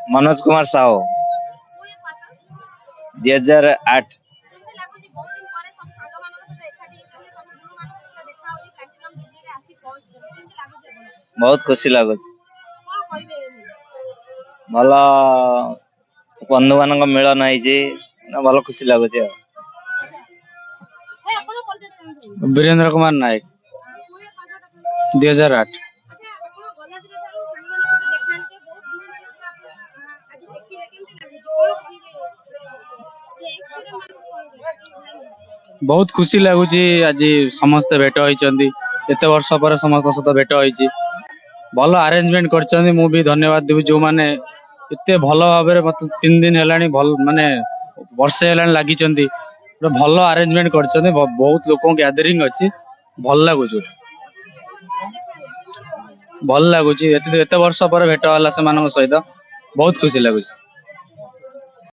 मनोज कुमार साहू 2008। बहुत खुशी लगुच भल बंधु मान मिलन है भल खुशी लगुच। वीरेंद्र कुमार नायक 2008। बहुत खुशी लगुच आज समस्त भेट होती एत वर्ष पर समस्त सहित भेट होती भल अरेंजमेंट कर मु भी धन्यवाद देवी जो मैंने एत भल भाव मतलब 3 दिन है भल माने वर्षे है लगी भल अरेंजमेंट कर बहुत लोक गैदरिंग अच्छी भल लगुच भल लगुच एत वर्ष पर भेट है से सहित बहुत खुशी लगुच।